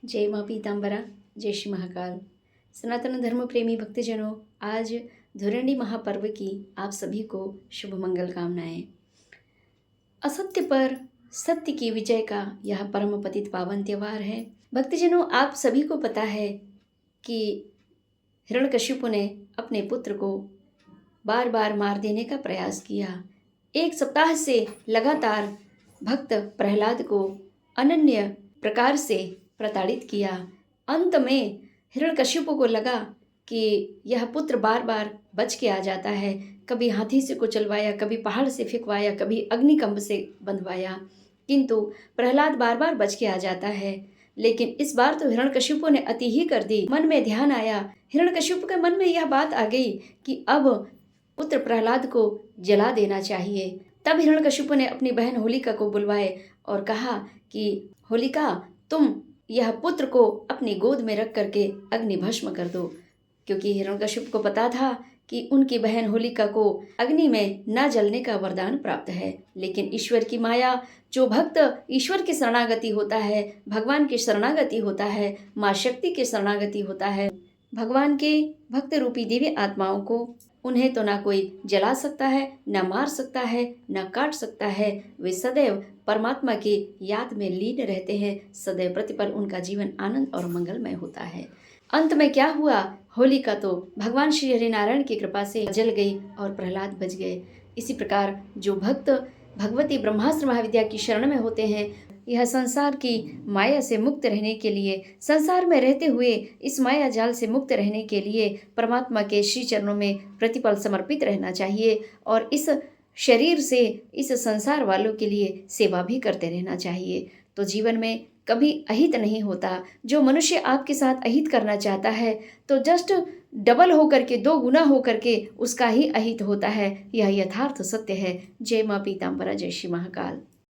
जय माँ पीताम्बरा, जय श्री महाकाल। सनातन धर्म प्रेमी भक्तजनों, आज धुरंडी महापर्व की आप सभी को शुभ मंगल कामनाएं। असत्य पर सत्य की विजय का यह परम पतित पावन त्यौहार है। भक्तजनों, आप सभी को पता है कि हिरण्यकशिपु ने अपने पुत्र को बार बार मार देने का प्रयास किया। एक सप्ताह से लगातार भक्त प्रहलाद को अनन्य प्रकार से प्रताड़ित किया। अंत में हिरण्यकशिपु को लगा कि यह पुत्र बार बार बच के आ जाता है। कभी हाथी से कुचलवाया, कभी पहाड़ से फेंकवाया, कभी अग्निकंप से बंधवाया, किंतु प्रहलाद बार बार बच के आ जाता है। लेकिन इस बार तो हिरण्यकशिपु ने अति ही कर दी। मन में ध्यान आया, हिरण्यकशिपु के मन में यह बात आ गई कि अब पुत्र प्रहलाद को जला देना चाहिए। तब हिरण्यकशिपु ने अपनी बहन होलिका को बुलवाए और कहा कि होलिका, तुम यह पुत्र को अपनी गोद में रख करके अग्नि भस्म कर दो, क्योंकि हिरण्यकशिपु को पता था कि उनकी बहन होलिका को अग्नि में न जलने का वरदान प्राप्त है। लेकिन ईश्वर की माया, जो भक्त ईश्वर की शरणागति होता है, भगवान की शरणागति होता है, माँ शक्ति की शरणागति होता है, भगवान के भक्त रूपी दिव्य आत्माओं को, उन्हें तो ना कोई जला सकता है, न मार सकता है, न काट सकता है। वे सदैव परमात्मा की याद में लीन रहते हैं। सदैव प्रतिपल उनका जीवन आनंद और मंगलमय होता है। अंत में क्या हुआ? होलिका तो भगवान श्री हरिनारायण की कृपा से जल गई और प्रहलाद बच गए। इसी प्रकार जो भक्त भगवती ब्रह्मास्त्र महाविद्या की शरण में होते हैं, यह संसार की माया से मुक्त रहने के लिए, संसार में रहते हुए इस माया जाल से मुक्त रहने के लिए परमात्मा के श्री चरणों में प्रतिपल समर्पित रहना चाहिए और इस शरीर से इस संसार वालों के लिए सेवा भी करते रहना चाहिए। तो जीवन में कभी अहित नहीं होता। जो मनुष्य आपके साथ अहित करना चाहता है तो जस्ट डबल होकर के, दो गुना होकर के उसका ही अहित होता है। यह यथार्थ सत्य है। जय माँ पीताम्बरा, जय श्री महाकाल।